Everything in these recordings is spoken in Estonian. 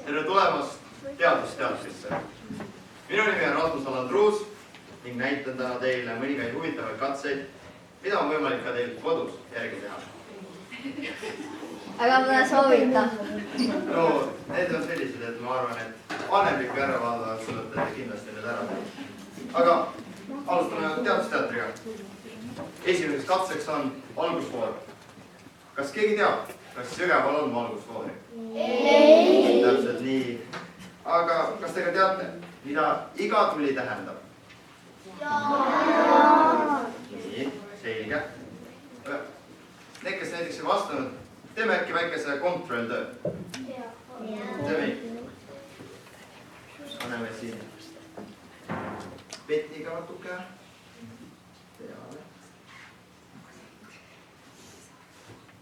Tere tulemast teadusteatrisse. Minu nimi on Rasmus Alandruus ning näitan täna teile mõningaid huvitavaid katseid, mida on võimalik ka teil kodus järgi teha. Aga ma soovita. No, need on sellised, et ma arvan, et vanemlikku järelevalvajad suudate kindlasti need ära teha. Aga alustame teadusteatriga. Esimeseks katseks on valgusfoor. Kas keegi teab, kas Jõgeval on valgusfoori? Ei. Täpselt nii. Aga kas te ka teate, mida iga tuli tähendab? Jaa. Nii, selge. Need, kes näiteks ei vastanud, teeme äkki väikese kontrolltöö. Teeme. Paneme siin petiga natuke peale.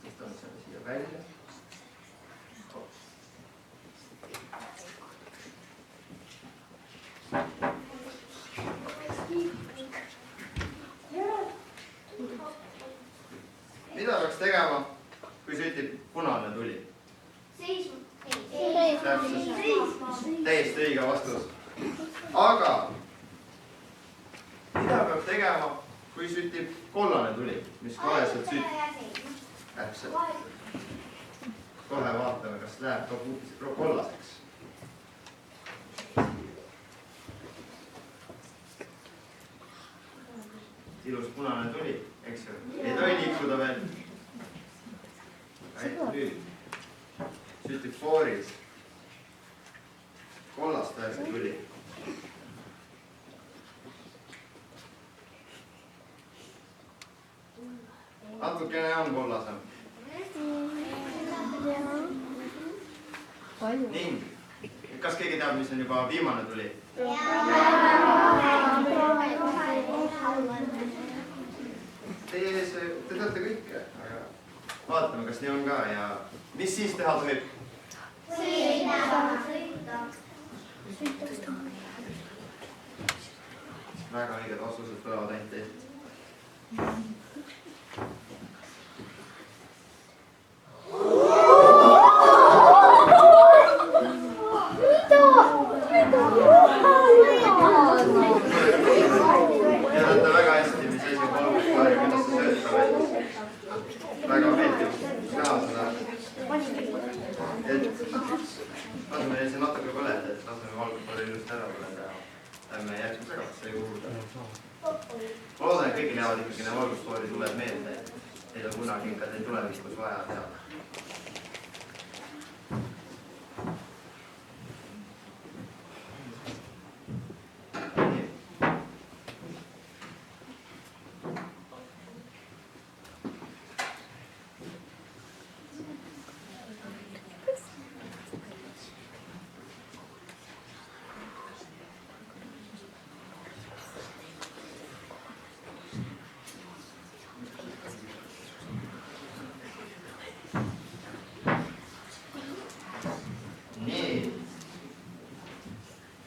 Tõstame selle siia välja. Mida peaks tegema, kui sütib punane tuli? Seisma. Täiesti õige vastus. Aga mida peab tegema, kui sütib kollane tuli, mis koheselt sütib? Täpselt. Kohe vaatame, kas läheb ka kollaseks. Ilus punane tuli, eks ju? Ei tohi liikuda veel. Nüüd sütib fooris kollast väärse tuli. Natukene on kollasem. Ning, kas keegi teab, mis on juba viimane tuli? Te teate kõike, aga vaatame, kas nii on ka ja mis siis teha tohib? Sõita. Väga õiged vastused tulevad ainult teilt. Teadate väga hästi, mis asi on valgusfoor ja kuidas see sööta välja. Väga meeldib näha seda. Laseme see natuke põleda, et laseme valgusfoori ilusti ära põleda ja lähme järgmise katse juurde. Ma loodan, et kõigil jäävad ikkagi need valgusfoori tuled meelde, et neid on kunagi ikka teil tulevikus vaja teha.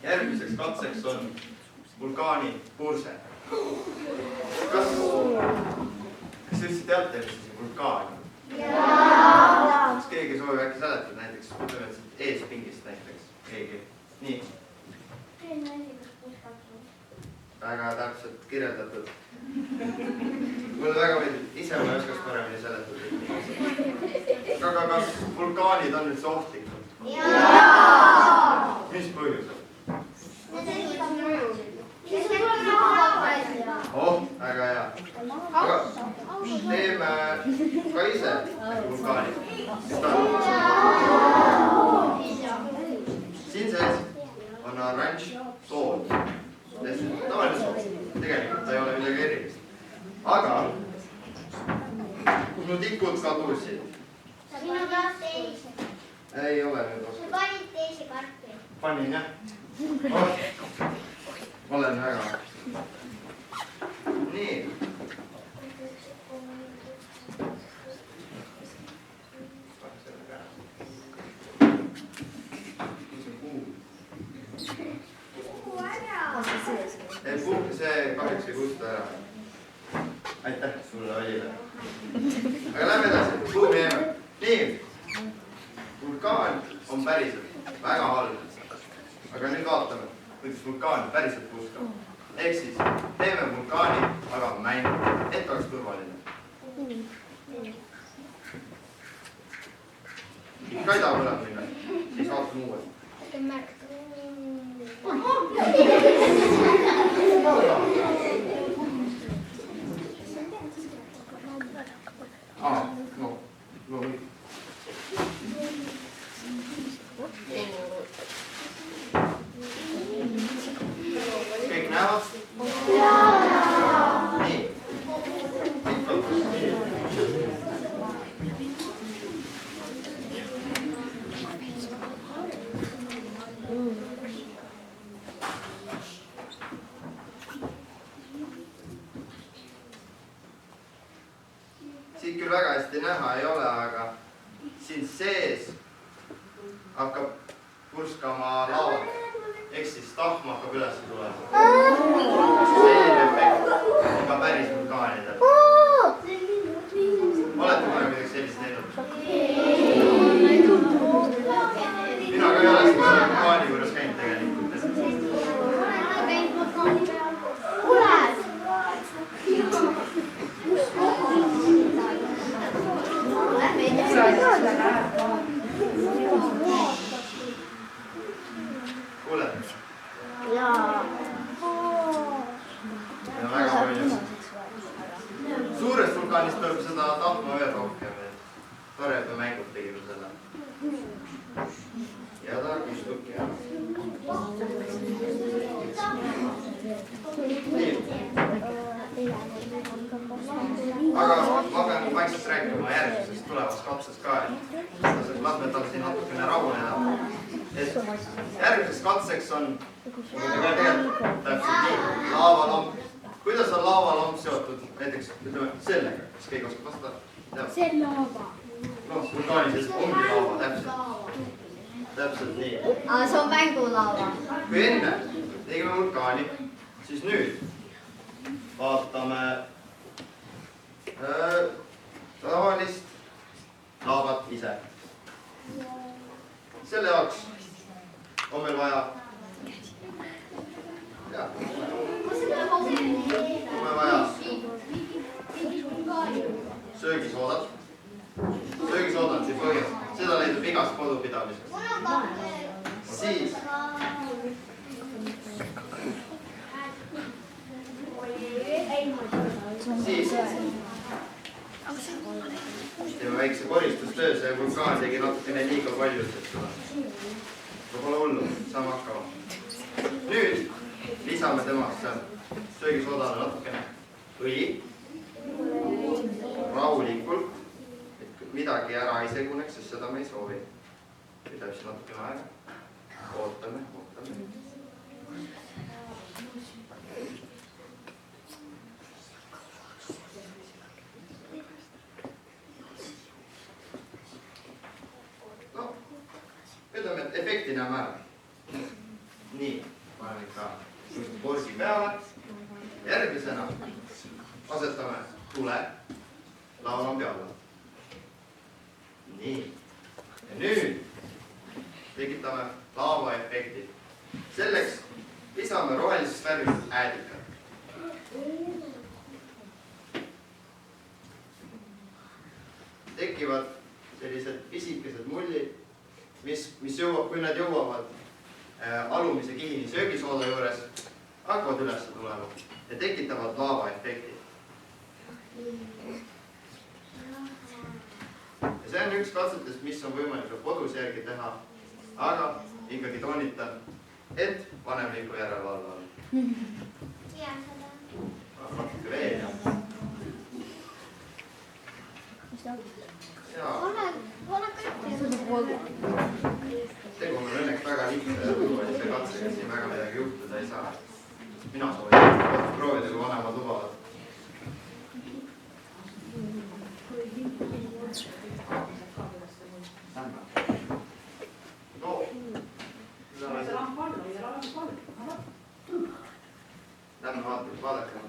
Järgmiseks katseks on vulkaani purse. Kas te üldse teate, mis see vulkaan on? Kas keegi soovib äkki seletada näiteks, ütleme, et eespingist näiteks keegi? Nii. Väga täpselt kirjeldatud. Mulle väga meeldib, ise ma ei oskaks paremini seletada. Aga kas vulkaanid on üldse ohtlikud? Mis põhjusel? Oh, väga hea. Aga teeme ka ise vulkaani. Siin sees on oranž sool. Tavaline sool. Tegelikult ta ei ole midagi erilist. Aga kus mu tikud kadusid? Ei ole nüüd oska. Sa panid teise karpi. Panin jah. Olen väga. Nii. See kahjuks ei kustuta ära. Aitäh sulle, Olile. Aga lähme edasi. Kuhu me jääme? Nii. vulkaani päriselt purskama. Ehk siis teeme vulkaani, aga mängu, et oleks turvaline. Ikka ei taha põlema minna, siis vaatame uuesti. No nii. Kõik näevad? Nii. Siit küll väga hästi näha ei ole, aga siin sees hakkab purskama laava. Ehk siis tahm hakkab üles tulema. Selline efekt on ka päris vulkaanidel. Olete kunagi midagi sellist teinud? Mina ka ei ole seda vulkaani juures käinud tegelikult. Kuule? Jaa. Väga palju. Suurest vulkaanist tuleb seda tahma veel rohkem. Tore, et me mängud tegime selle. Ja ta kustubki ära. Nii. Aga ma pean vaikselt rääkima järgmisest tulevast katsest ka, et lasme tal siin natukene rahuneda. Järgmiseks katseks on täpselt nii, laavalomp. Kuidas on laavalomp seotud näiteks sellega, kas keegi oskab vastata? See on laava. No, vulkaani sees ongi laava, täpselt nii. See on mängulaava. Kui enne tegime vulkaani, siis nüüd vaatame tavalist laavat ise. Selle jaoks on meil vaja söögisoodat. Söögisooda on siis põhjas. Seda leidub igast kodupidamisest. Siis teeme väikse koristustöö, see vulkaan tegi natukene liiga palju, et seda pole hullu, saame hakkama. Nüüd lisame temasse söögisoodale natukene õli, rahulikult, et midagi ära ei seguneks, sest seda me ei soovi. Pidab siis natukene aega. Ootame. Ütleme, et efekti näeme ära. Nii, paneme ikka porsi peale. Järgmisena asetame tule laavalombi alla. Nii. Ja nüüd tekitame laavaefekti. Selleks lisame rohelisest värvist äädikat. Tekivad sellised pisikesed mullid, mis jõuab, kui nad jõuavad alumise kihini söögisooda juures, hakkavad üles tulema ja tekitavad laavaefekti. Ja see on üks katsetest, mis on võimalik ka kodus järgi teha, aga ikkagi toonitan, et vanemliku järelevalve on. Natuke veel. Tegu on õnneks väga lihtne ja turvalise katsega, siin väga midagi juhtuda ei saa. Mina soovin proovida, kui vanemad lubavad. Lähme vaadake.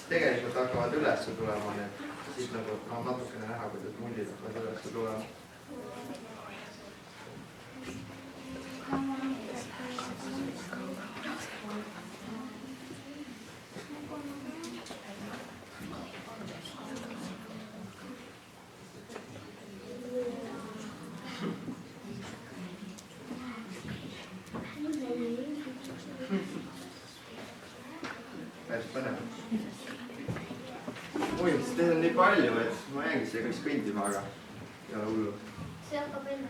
Tegelikult hakkavad üles tulema need, siis nagu natukene näha, kuidas mullid hakkavad üles tulema. Päris põnev. Oi, teil on nii palju, et ma jäängi siia kõik kõndima, aga ei ole hullu. See hakkab enne.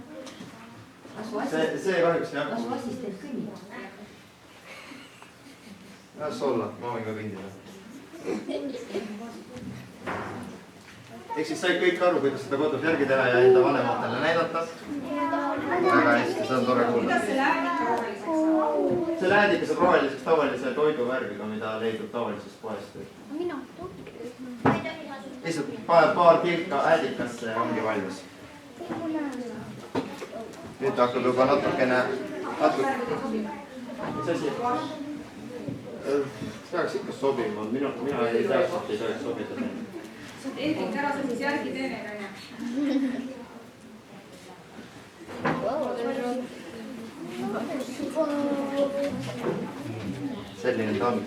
See kahjuks ei Kas hakka. su assistent kõnnib? Las olla, ma võin ka kõndida. Ehk siis said kõik aru, kuidas seda kodus järgi teha ja enda vanematele näidata. Väga hästi, seda on tore kuulda. See läädikas on roheliseks tavalise toiduvärviga, mida leidub tavalisest poest. Mina. Lihtsalt paar kilka äädikasse ja ongi valmis. Nüüd hakkab juba natukene... Mis asi? Peaks ikka sobima, mina ei teaks, et ei tohiks sobida. Sa Erik ära sa siis järgi teene, Rene. Selline ta on.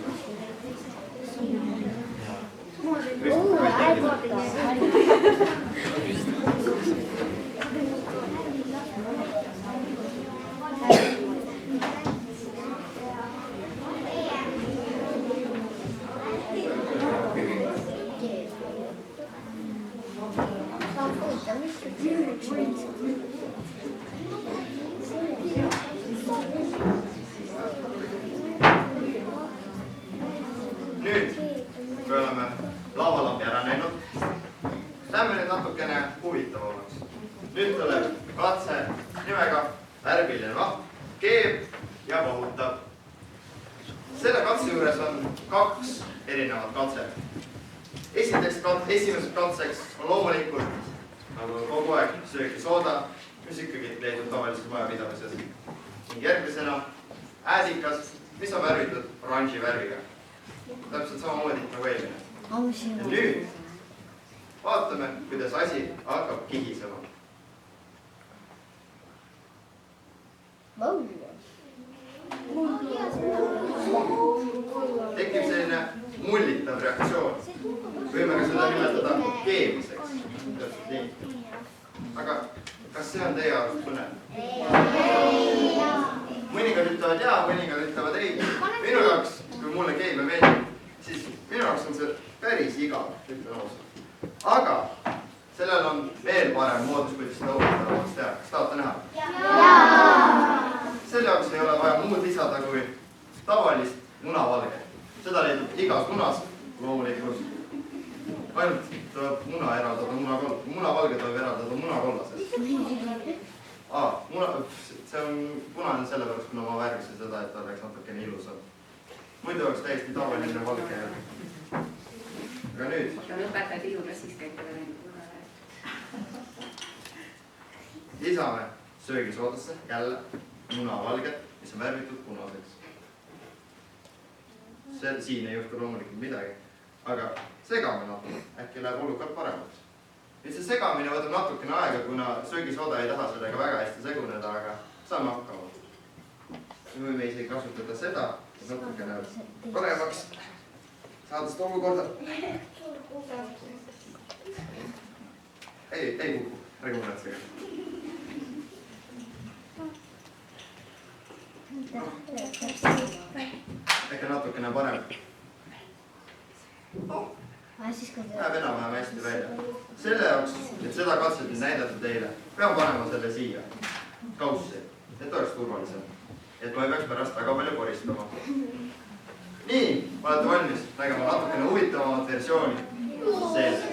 Nüüd, kui oleme lavalambi ära näinud, lähme nüüd natukene huvitavamaks. Nüüd tuleb katse nimega värviline vaht, keeb ja vahutab. Selle katse juures on 2 erinevat katset. Esimeseks katseks on loomulikult nagu kogu aeg söögisooda, mis ikkagi leidub tavalises majapidamises. Ning järgmisena äädikas, mis on värvitud oranži värviga. Täpselt samamoodi nagu eelmine. Ja nüüd vaatame, kuidas asi hakkab kihisema. Tekib selline mullitav reaktsioon. Võime ka seda nimetada keemiseks. Aga kas see on teie arust põnev? Mõningad ütlevad jaa, mõningad ütlevad ei. Minu jaoks, kui mulle keemia meeldib, siis minu jaoks on see päris igav, ütlen ausalt. Aga sellel on veel parem moodus, kuidas seda huvitavamaks teha. Kas tahate näha? Selle jaoks ei ole vaja muud lisada kui tavalist munavalget. Seda leidub igas munas loomulikult. Ainult tuleb muna eraldada, munavalge tuleb eraldada munakollasest. See on punane sellepärast, kuna ma värvisin seda, et ta oleks natukene ilusam. Muidu oleks täiesti tavaline valge. Aga nüüd... On õpetajad iluklassis käitada läinud. Lisame söögisoodasse jälle munavalget, mis on värvitud punaseks. Siin ei juhtu loomulikult midagi, aga segame natuke, äkki läheb olukord paremaks. Nüüd see segamine võtab natukene aega, kuna söögisooda ei taha sellega väga hästi seguneda, aga saame hakkama. Me võime isegi kasutada seda natukene paremaks saada seda olukorda. Ei kuku, ärge muretsege. Äkki natukene parem. Näeb enam-vähem hästi välja. Selle jaoks, et seda katset nüüd näidata teile, pean panema selle siia kaussi, et oleks turvalisem. Et ma ei peaks pärast väga palju koristama. Nii, olete valmis nägema natukene huvitavamat versiooni sellest.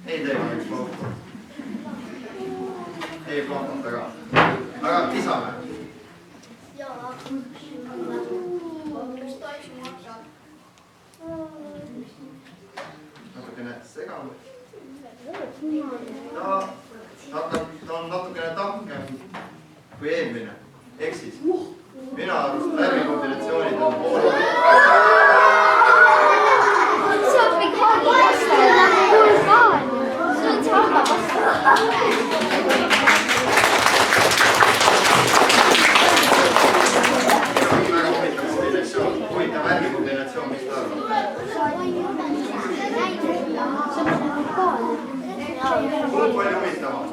Ei tee kahjuks plahvuta. Ei plahvuta ka. Aga lisame. Natukene segame. Ta on natukene tahkem kui eelmine. Ehk siis minu arust värvikombinatsioonid on poole. See on kumb palju huvitavam?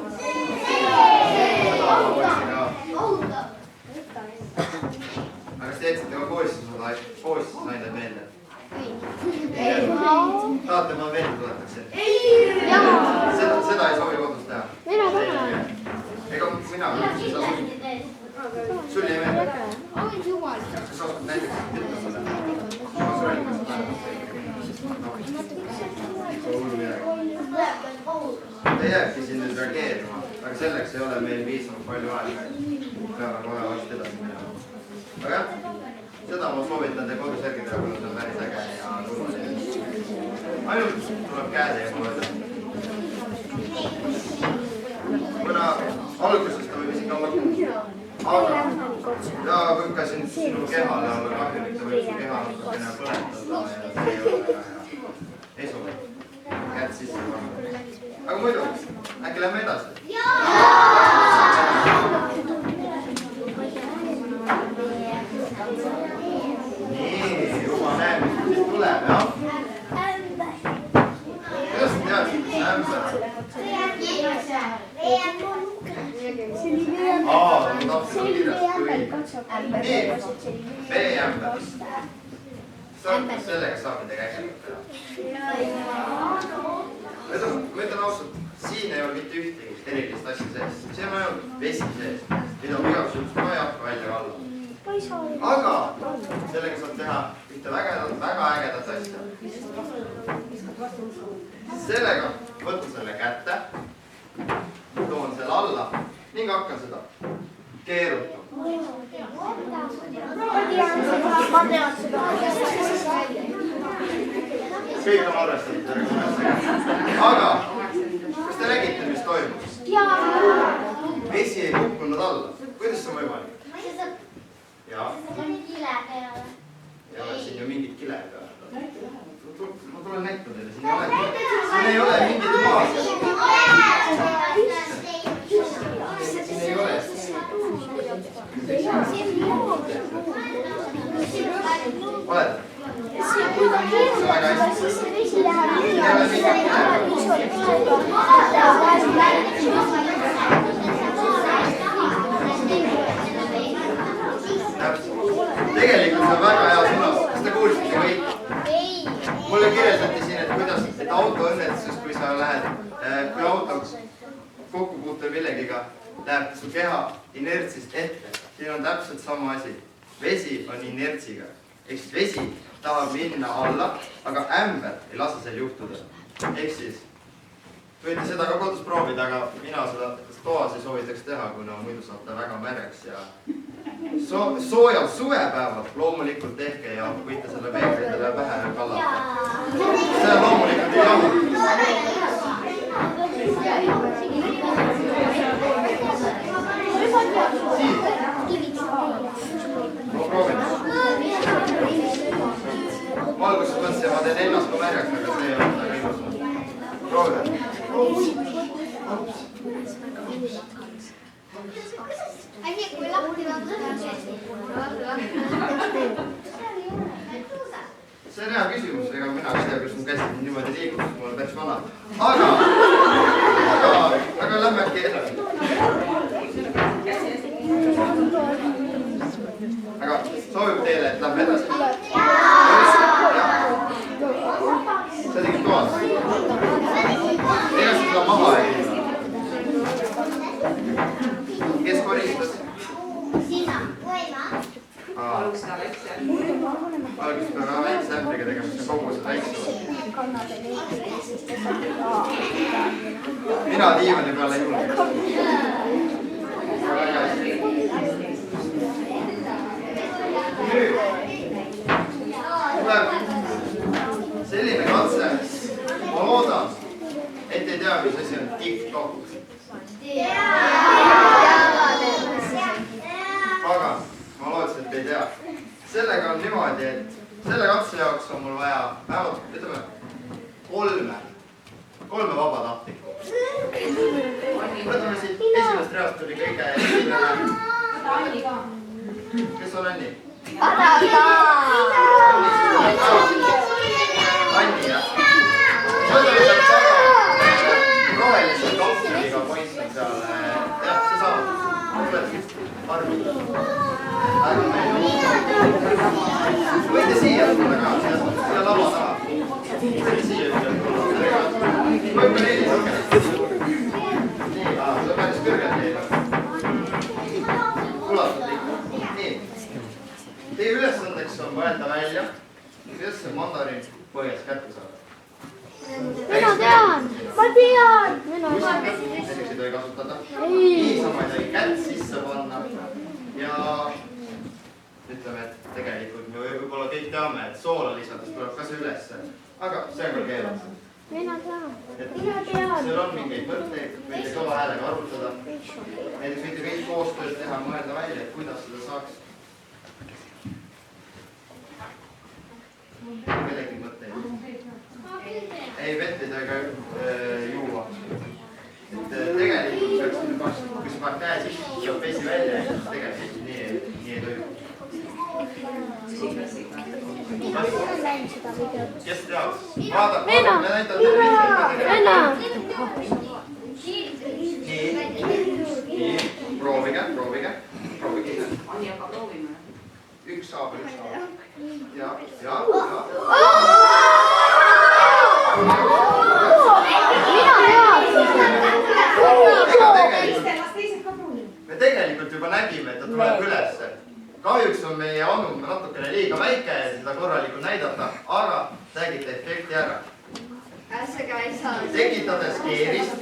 Seda ma mõtlesin ka. Aga kas te jätsite ka koostisnained meelde? Tahate, ma meelde tuletaksin? Seda ei soovi kodus teha? Ega mina ei saa soovi. Sul ei meelde? Kas sa oskad näiteks ütle sulle? Ma söön, kas sa mäletad? Te jääbki siin nüüd reageerima, aga selleks ei ole meil piisavalt palju aega. Peame kohe varsti edasi minema. Aga jah, seda ma soovitan te kodus järgi teha, kuna see on päris äge ja turvaline. Ainult tuleb käed eemale võtta. Kuna alguses ta võib isegi olla kuum. Aga ja võib ka sinu kehale olla kahjulik, ta võib su keha natukene põletada ja see ei ole väga hea. Ei sobi. Käed sisse panna. Aga muidu, äkki lähme edasi? Nii, juba näeme, mis siit tuleb, jah? Kuidas sa teadsid, mis ämber? Aa, ma tahtsin kirjast küll. Nii, veeämber. Sellega saab midagi ägedat teha. Ma ütlen ausalt, siin ei ole mitte ühtegi erilist asja sees. See on ainult vesi sees, mida ma igaks juhuks ma ei hakka välja kallama. Aga sellega saab teha ühte väga ägedat asja. Sellega võtan selle kätte, toon selle alla ning hakkan seda keerutama. Kõik on arvestatud. Aga kas te nägite, mis toimus? Vesi ei kukkunud alla. Kuidas see on võimalik? Jaa. Ei ole siin ju mingit kile peale. Ma tulen näitan teile. Siin ei ole mingit maasi. Siin ei ole. Oled? See on väga hästi. Tegelikult see on väga hea sõnas. Kas te kuulsite kõik? Mulle kirjeldati siin, et kuidas auto õnnetuses, kui sa lähed, kui auto kokku puutul millegiga, läheb su keha inertsist ette. Siin on täpselt sama asi. Vesi on inertsiga. Ehk siis vesi tahab minna alla, aga ämber ei lase seal juhtuda. Ehk siis võite seda ka kodus proovida, aga mina seda toas ei soovitaks teha, kuna muidu saab ta väga märeks ja soojal suvepäeval loomulikult tehke ja võite selle peeglidele pähe kallata. See loomulikult ei jahu. Ma proovin. Ma alguses mõtlesin, ma teen ennast ka märjaks, aga see ei ole väga ilus. Proovida. See on hea küsimus, ega mina ei tea, kus mu käsid niimoodi liigub, sest ma olen päris vana. Aga lähme äkki edasi. Aga soovib teile, et lähme edasi? Sa tegid toas? Ega seda maha ei tule? Kes koristas? Sina, või ma? Alustada väikse. Alguses peame väikse ämbriga tegema, see kogu see väikse. Mina diivani peale ei julge. Väga hästi. Nüüd tuleb selline katse. Ma loodan, et ei tea, mis asi on TikTok. Aga ma lootsin, et ei tea. Sellega on niimoodi, et selle katse jaoks on mul vaja vähemalt, ütleme, kolme vabatahtlikku. Võtame siit esimest reast tuli kõige esimene. Kes on Anni? Anni, jah? Võtame sealt rohelise arvi. Võite siia tulla ka, siia lava taha. Võite siia tulla. Võime neili kõrgelt. Nii, see on päris kõrgelt neil. Ulatud ikka. Nii. Teie ülesandeks on mõelda välja, kuidas see mandariin põhjas kätte saada. Mina tean! Ma tean! Näiteks ei tohi kasutada. Niisama ei tohi kätt sisse panna. Ja ütleme, et tegelikult me võib-olla kõik teame, et soola lisades tuleb ka see ülesse. Aga see on küll keeruline. Mina tean! Seal on mingeid mõtteid, võite kõva häälega arutada. Näiteks võite kõik koostööd teha, mõelda välja, et kuidas seda saaks. Kellegi mõtteid. Ei vett ei tohi ka juua. Tegelikult peaks, kui sa paned käe sisse, saab vesi välja ja tegelikult nii ei tohi. Kes teab? Vaadab, me näitab teile nii, proovige. Ani, aga proovime. Üks saab. Ja. Me tegelikult juba nägime, et ta tuleb ülesse. Kahjuks on meie annum natukene liiga väike, et seda korralikult näidata, aga tegite efekti ära. Tekitades keerist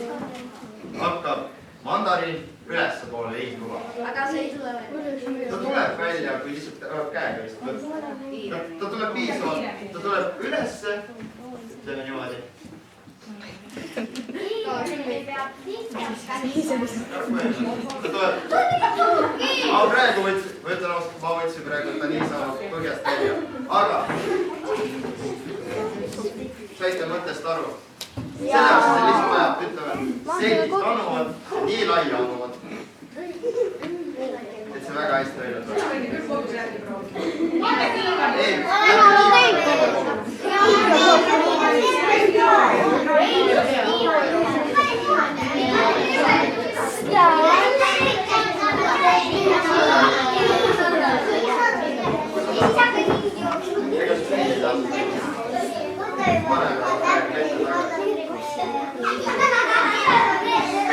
hakkab mandariin ülesse poole liikuma. Aga see ei tule välja. Ta tuleb välja, kui lihtsalt käega vist võtta. Ta tuleb piisavalt, ta tuleb ülesse, ütleme niimoodi. Ma praegu võtsin praegu ta niisama põhjast välja, aga saite mõttest aru. Selleks see lihtsalt vajab, ütleme, sellist anuvad, nii laia anuvad, et see väga hästi välja tuleb.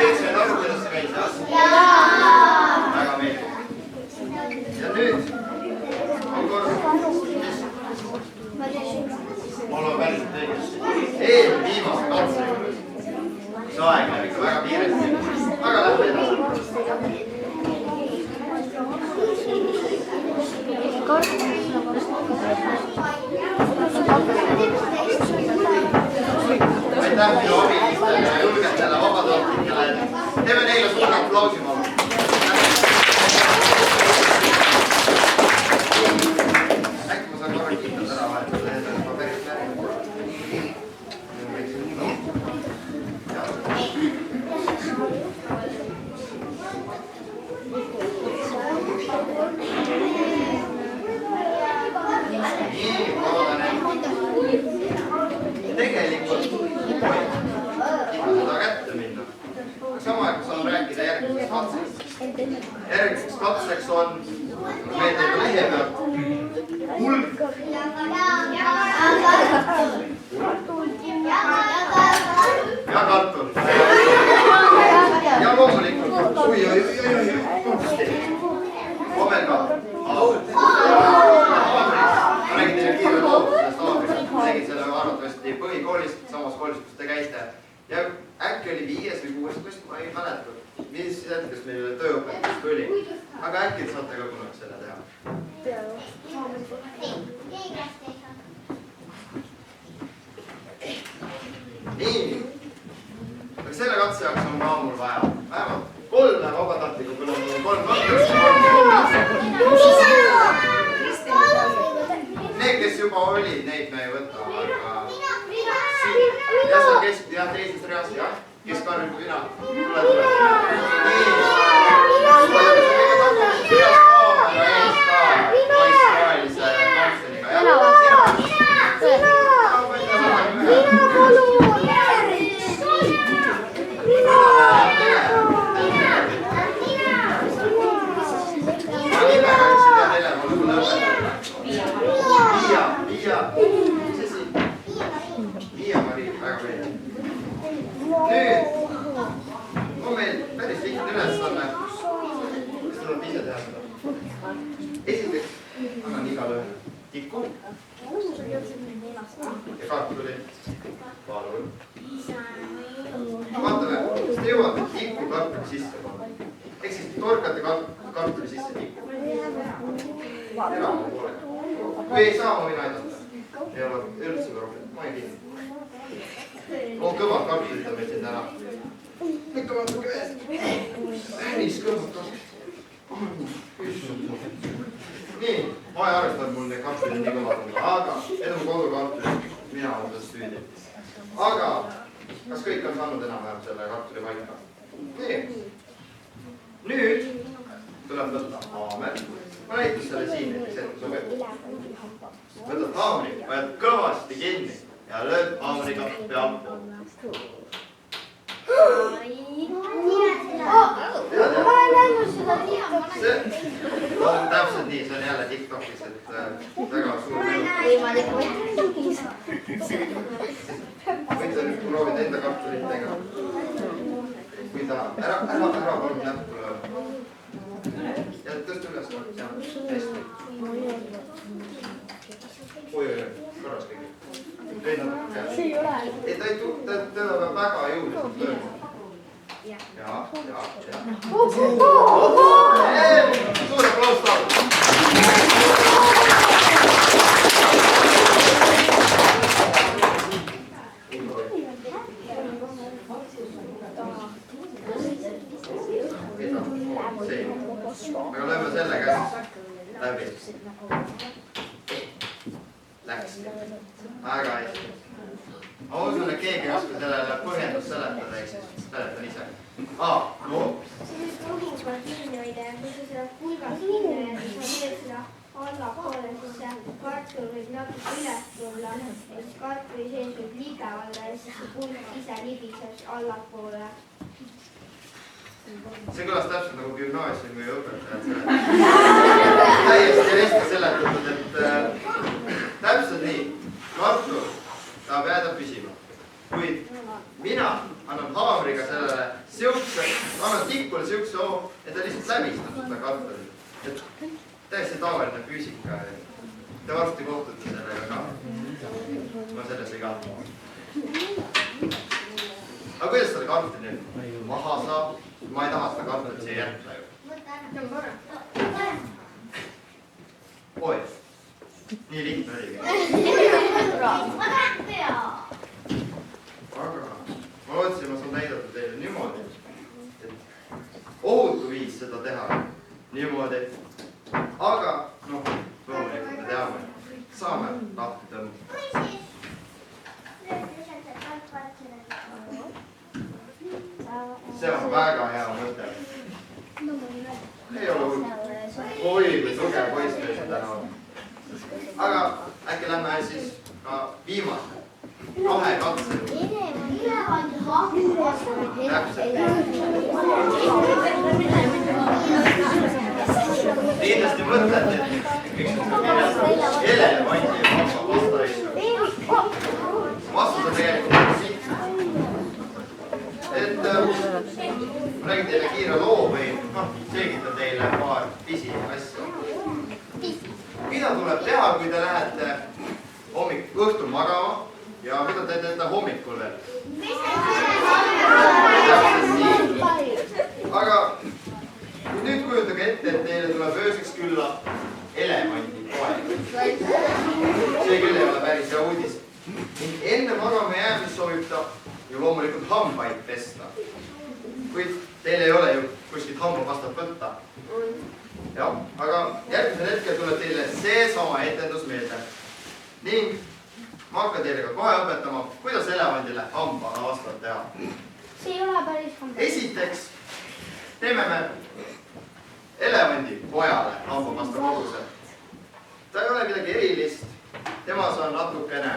Kõik said aru, kuidas see käis, jah? Väga meeldib. Ja nüüd on kord. Mul on päriselt õigesti. Viimase katse juures. See aeg läheb ikka väga kiiresti. Aga lähme edasi. Aitäh minu abilistele ja julgetele vabatahtlikele. Teeme neile suure aplausi, palun. Äkki ma saan korra kindlad ära vahetada, et ma päris märgin. Nii, loodan, et tegelikult seda kätte minna. Sama aeg saan rääkida järgmiseks katseks. Järgmiseks katseks on meil teeb lehe pealt kulg ja kartul. Ja loomulikult omelga haavud. Ma räägin teile kiire lootusest haavudest. Tegin selle arvatavasti põhikoolist, samas koolis, kus te käiste. Ja äkki oli 5. või 6. klass, ma ei mäleta, mis hetkest meil tööõpetus tuli. Aga äkki saate ka kunagi selle teha. Nii. Aga selle katse jaoks on ka mul vaja. Vähemalt 3 vabatahtlikku, kui on 3 katsest. Need, kes juba olid, neid me ei võta, aga... Ja see on teises reas, jah? Kes karjub kui mina? Tule. Nii. Heas kaamera ees ka. Poiss rohelise kapseliga. Nüüd on meil päris lihtne ülesanne. Kas te olete ise teha seda? Esiteks annan igale tiku ja kartuli. Palun. Vaatame, kas te jõuate tikku kartuli sisse. Ehk siis torkate kartuli sisse tikku. Erama poole. Kui ei saa, ma võin aidata. Ei ole üldse probleem. Ma ei tea. On kõvad kartulid on meil siin täna. Ikka vaatake veel. Päris kõvad kartulid. Nii, ma ei arvesta, et mul need kartulid nii kõvad on. Aga need on kodukartulid. Mina olen seda süüdi. Aga kas kõik on saanud enam-vähem selle kartuli paika? Nii. Nüüd tuleb võtta haamer. Ma näitan selle siin, et ette sobib. Võtad haamri, vajad kõvasti kinni ja lööd haamriga pealt. Ma ei näinud seda TikTokis. See on täpselt nii, see on jälle TikTokis, et väga suur mõju. Võite nüüd proovida enda kartulitega. Kui ta ära kolm näppu lööb. Ja tõsta üles. Hästi. Oi, korras kõige. See ei ole. Ei, ta peab väga jõuliselt lööma. Ja. Suur aplaus talle. Aga lööme selle käest läbi. Läks. Väga hästi. Ma usun, et keegi ei oska sellele põhjendust seletada, ehk siis seletan ise. No. See on kuhingalt kinni hoida ja kui sa seda pulgast kinni hoida, siis sa teed seda allapoole, siis see kartul võib natuke üles tulla. Ja siis kartuli sees võib liiga olla ja siis see pulk ise libiseb allapoole. See kõlas täpselt nagu gümnaasiumi õpetajad seletatud. Täiesti hästi seletatud, et täpselt nii. Kartul tahab jääda püsima. Kuid mina annan haamriga sellele siukse, annan tikule siukse hoo, et ta lihtsalt läbistab seda kartulit. Täiesti tavaline füüsika. Te varsti kohtute sellega ka. Ma selles ei kahtle. Aga kuidas seda kartuli nüüd maha saab? Ma ei taha seda kartulit siia jätta ju. Oi, nii lihtne oligi. Aga ma lootsin, ma saan näidata teile niimoodi, et ohutu viis seda teha niimoodi. Aga loomulikult me teame, saame lahti tõmmata. See on väga hea mõte. Ei ole hull. Oi, kui tugev poiss meil siin täna on. Aga äkki lähme siis ka viimase 2 katse. Täpselt. Kindlasti mõtlete, et miks on elevandi ja hamba vastaisku. Vastus on tegelikult siit. Et ma räägin teile kiire loo või selgitan teile paar pisi asja. Mida tuleb teha, kui te lähete õhtul magama ja mida te teete hommikul veel? Aga nüüd kujutage ette, et teile tuleb ööseks külla elevandi poeg. See küll ei ole päris hea uudis. Enne magama jäämist soovib ta ju loomulikult hambaid pesta. Kuid teil ei ole ju kuskilt hambapastat võtta. Jah, aga järgmisel hetkel tuleb teile seesama etendus meelde. Ning ma hakkan teile ka kohe õpetama, kuidas elevandile hambapastat teha. See ei ole päris hamba. Esiteks teeme me elevandi pojale hambapasta koguse. Ta ei ole midagi erilist. Temas on natukene,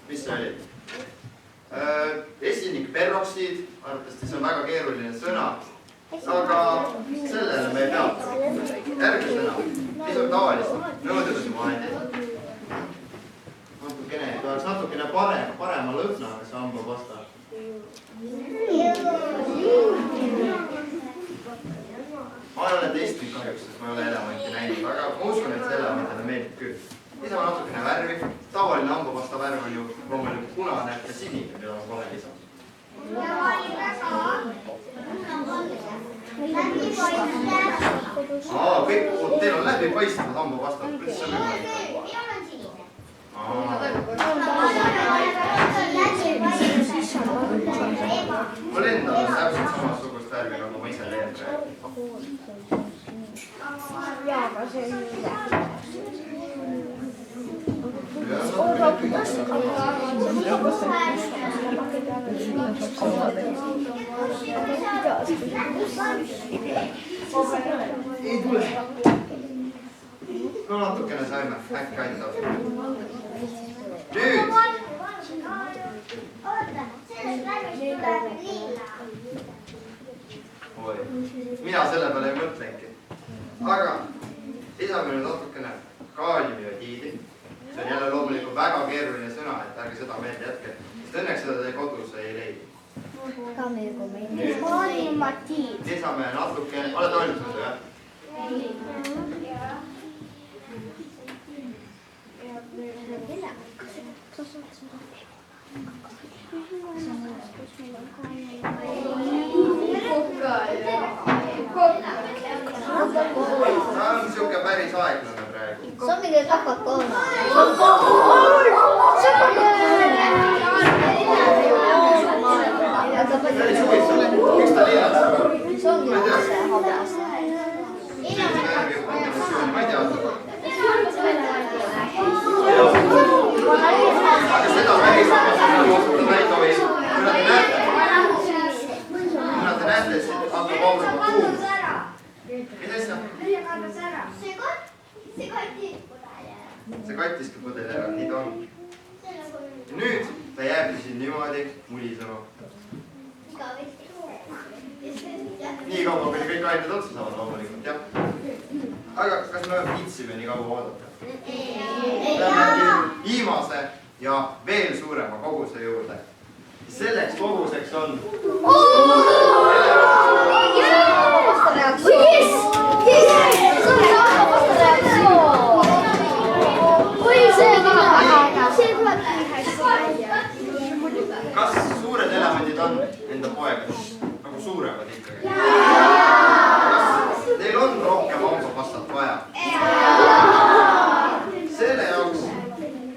mis see oli? Esinikperoksiid, arvatavasti see on väga keeruline sõna, aga sellele me ei peata. Järgmisena, mis on tavalist nõudlusvahendid. Natukene parema lõhnaga see hambapasta. Ma ei ole testinud kahjuks, sest ma ei ole elevanti näinud, aga ma uskun, et see elevantile meeldib küll. Lisame natukene värvi. Tavaline hambapasta värv on ju loomulikult punane ja sinine, mida ma kohe lisan. Kõik, teil on läbipaistvad hambapastad. Kuidas see on võimalik? Mul endal on täpselt samasugust värvi, nagu ma ise teen praegu. Ei tule. No natukene saime, äkki aitab. Nüüd. Mina selle peale ei mõtlengi. Aga lisame nüüd natukene kaaliumijodiidi. See on jälle loomulikult väga keeruline sõna, et ärge seda meelde jätke. Sest õnneks seda te kodus ei leidi. Lisame natukene, olete valminud või? Ta on siuke päris aeglane praegu. See on mingi Coca-Cola. Päris huvitav. Miks ta liinas? See ongi see habas. Ma ei tea. Aga seda päris kasutada ei tohi. Kuna te näete, siis hakkab aurama tuum. Mida asja? See kattiski pudeli ära, nii ta on. Ja nüüd ta jääbki siin niimoodi mulisema. Nii kaua, kui kõik ained otsa saavad loomulikult, jah. Aga kas me viitsime nii kaua oodata? Lähemegi viimase ja veel suurema koguse juurde. Selleks koguseks on... Kas suured elemendid on enda poegadest? Nagu suuremad ikkagi? Kas neil on rohkem hambapastat vaja? Selle jaoks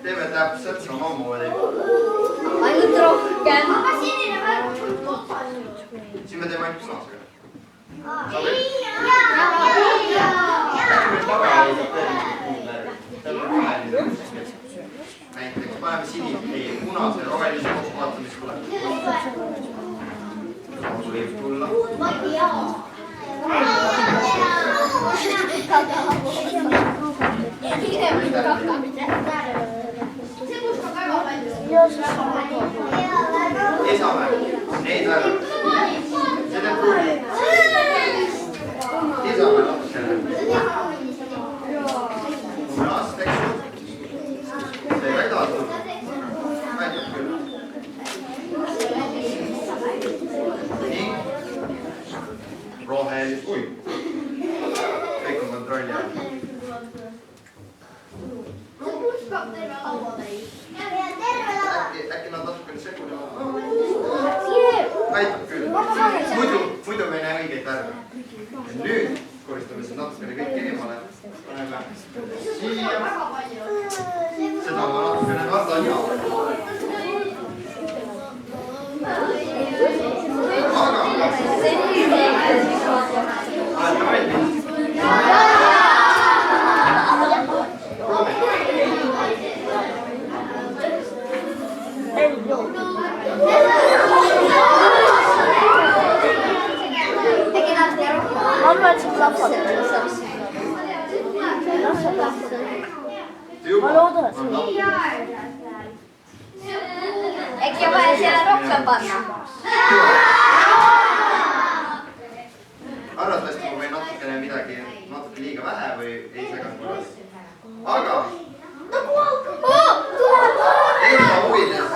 teeme täpselt samamoodi. Ainult rohkem. Siin me teeme ainult punasega. Näiteks paneme punase ja rohelise kokku, vaata mis tuleb. Samsu võib tulla. Lisame neid ära. See teeb pulli. Lisame natukene. Punast, eks ju. See ei väidatu. Väidab küll. Nii. Rohelis. Ui. Kõik on kontrolli all. Äkki nad natukene segunevad. Väitab küll. Muidu me ei näe õigeid värve. Ja nüüd koristame siin natukene kõik eemale. Paneme siia. Seda ma natukene kardan ja. Aga. Olete valmis? Ma arvan, et see lapsad. Ma loodan, et see äkki on vaja siia rohkem panna. Arvatavasti ma võin natukene midagi natuke liiga vähe või ei seganud korras. Aga enda huvides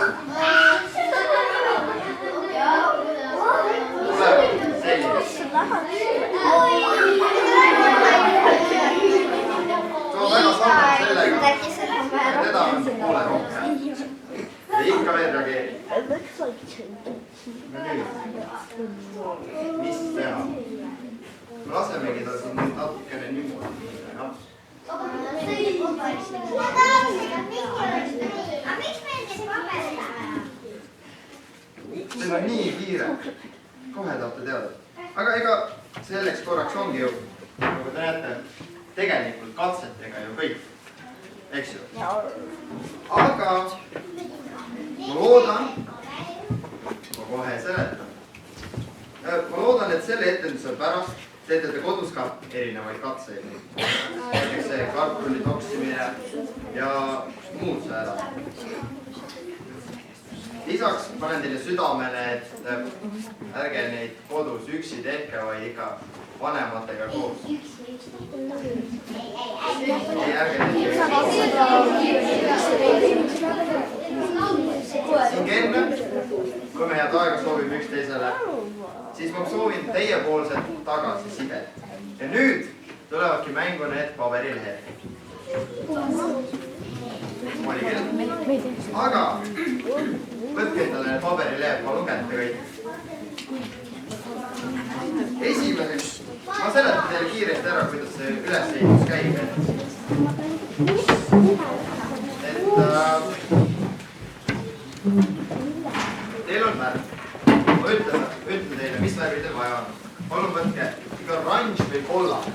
mis teha? Lasemegi ta siin nüüd natukene niimoodi. Teil on nii kiire. Kohe tahate teada. Aga ega selleks korraks ongi ju, nagu te näete, tegelikult katsetega ju kõik. Eks ju? Aga ma loodan, ma kohe seletan. Ma loodan, et selle etenduse pärast teete te kodus ka erinevaid katseid. Näiteks see kartuli toksimine ja muud säärad. Lisaks panen teile südamele, et ärge neid kodus üksi tehke, vaid ikka vanematega koos. Ei, ärge tehke. Siin enne, kui me head aega soovime üksteisele, siis ma soovin teiepoolset tagasisidet. Ja nüüd tulevadki mängu need paberilehed. Aga võtke endale need paberilehed, ma lugete kõik. Esimeseks, ma seletan teile kiiresti ära, kuidas see ülesehitus käib. Teil on värv. Ma ütlen teile, mis värvi teil vaja on. Palun võtke ikka oranž või kollane.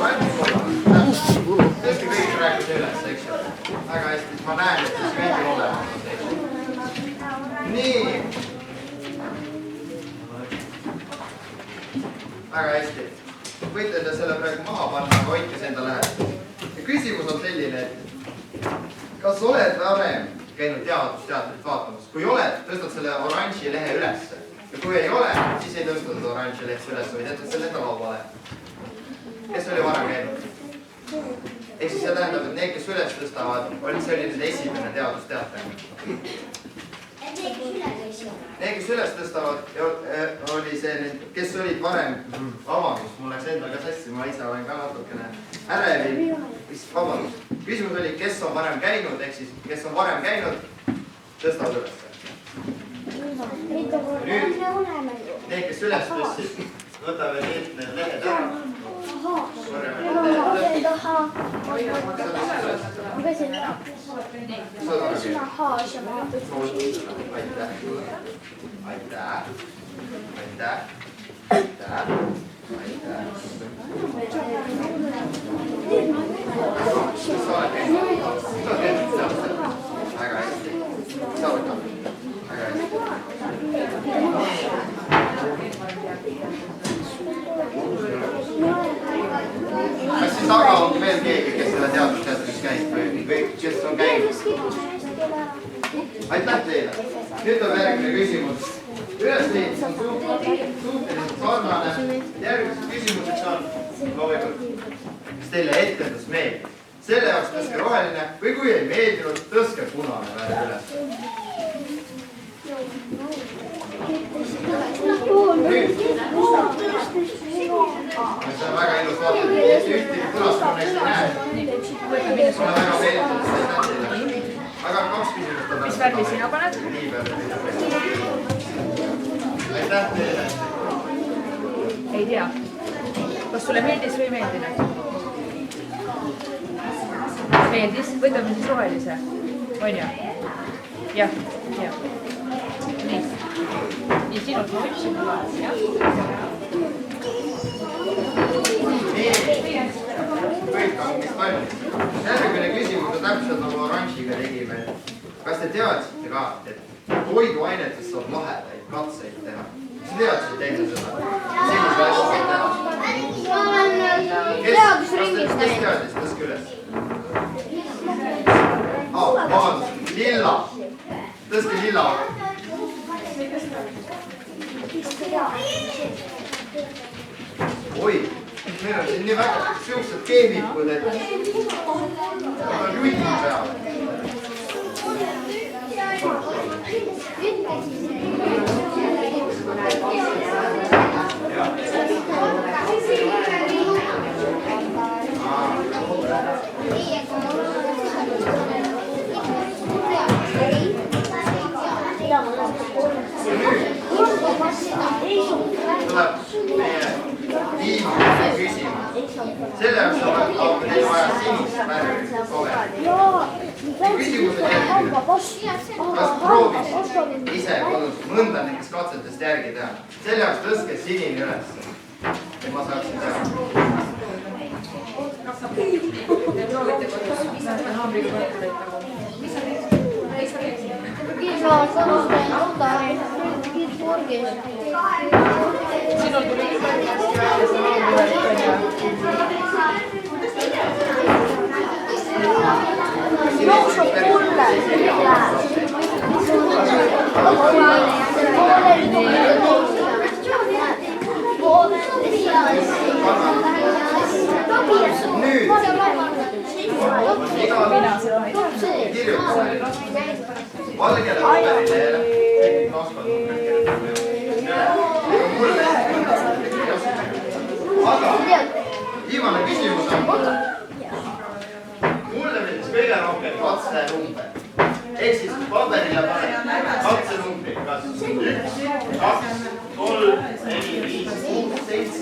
Oranž või kollane. Tõesti kõik rääkida üles, eks ju. Väga hästi, siis ma näen, et siis kõigil olemas. Nii. Väga hästi. Võite enda selle praegu maha panna, aga hoidke see enda lähedal. Ja küsimus on selline, et kas oled varem käinud teadusteatrit vaatamas? Kui oled, tõstad selle oranži lehe ülesse. Ja kui ei ole, siis ei tõsta seda oranži leht ülesse, vaid jätad selle enda lauale. Kes oli varem käinud? Ehk siis see tähendab, et need, kes üles tõstavad, see oli nüüd esimene teadusteater. Need, kes üles tõstavad, oli see, kes olid varem, vabandust, mul läks endal ka sassi, ma ise olen ka natukene ärevil, vabandust. Küsimus oli, kes on varem käinud, ehk siis, kes on varem käinud, tõstavad üles. Nüüd, need, kes üles tõstsid, võtame need lehed ära. Kas siin taga on veel keegi, kes selle teadusteatris käib või kes on käinud? Aitäh teile! Nüüd on järgmine küsimus. Ülesehitus on suhteliselt sarnane. Järgmised küsimused on loomulikult, kas teile etendus meeldib? Selle jaoks tõstke roheline või kui ei meeldinud, tõstke punane värv üles. Nüüd. See on väga ilus vaatad. Ühtegi punast on neist ei näe. Mulle väga meeldib. Aga 2 küsimust on. Mis värvi sina paned? Nii värvi. Aitäh teile. Ei tea. Kas sulle meeldis või ei meeldinud? Meeldis? Võtame siis rohelise. On ju? Jah. Nii. Ja sinult ma võtsin. Jah. Kõik on mis valmis. Järgmine küsimus on täpselt nagu oranžiga tegime. Kas te teadsite ka, et toiduainetest saab lahedaid katseid teha? Kas te teadsite enne seda? Sellise asja saab teha? Kes teadis? Tõske üles. Vabandust, lilla. Tõske lilla. Oi, meil on siin nii väga siuksed keemikud, et on jutin peal. tuleb meie viimane küsimus. Selle jaoks on teil vaja sinist värvi paberit. Küsimus on järgmine. Kas proovis ise kodus mõnda nendest katsetest järgi teha? Selle jaoks tõstke sinine üles. Et ma saaksin teha. Te proovite kodus, mis on haamriga võtteid nagu? Sinul tuli jookseb mulle. Nüüd kirjutada valgele paberile aga viimane küsimus on mulle meeldis kõige rohkem katsenumber ehk siis paberile paned katsenumbrid kas 1, 2, 3, 4, 5, 6, 7,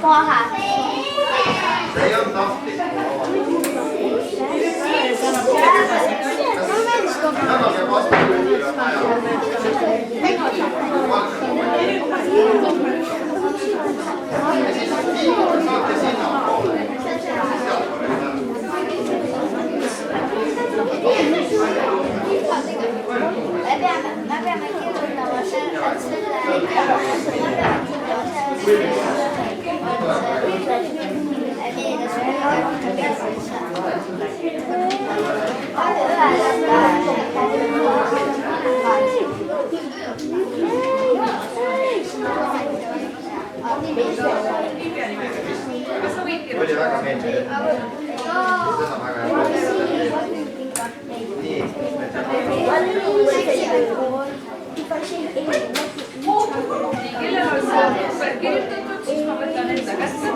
8 see ei olnud tahtlik väga peab vastama ja siis saate sinna poole me peame kirjutama oli väga meeldiv seda väga hea nii kellel on see number kirjutatud, siis ma võtan enda kätte.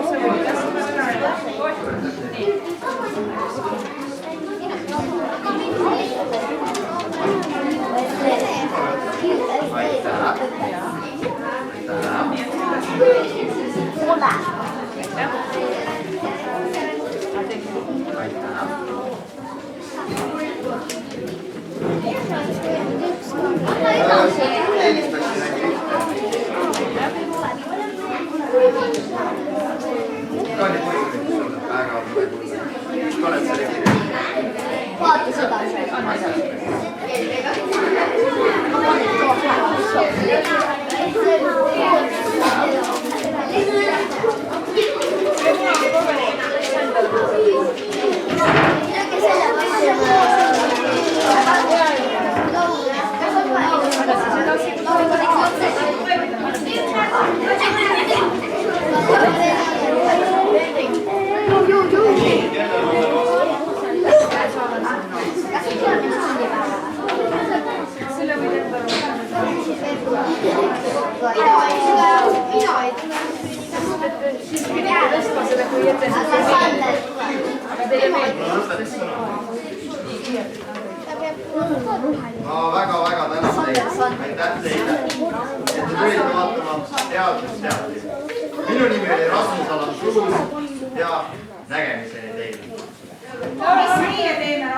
vaata seda. Ma väga-väga tänan teid. Aitäh teile, et te tulite vaatama teadusteatrit. Minu nimi oli Rasmus Alam Kruus ja nägemiseni teile. Mis meie teeme?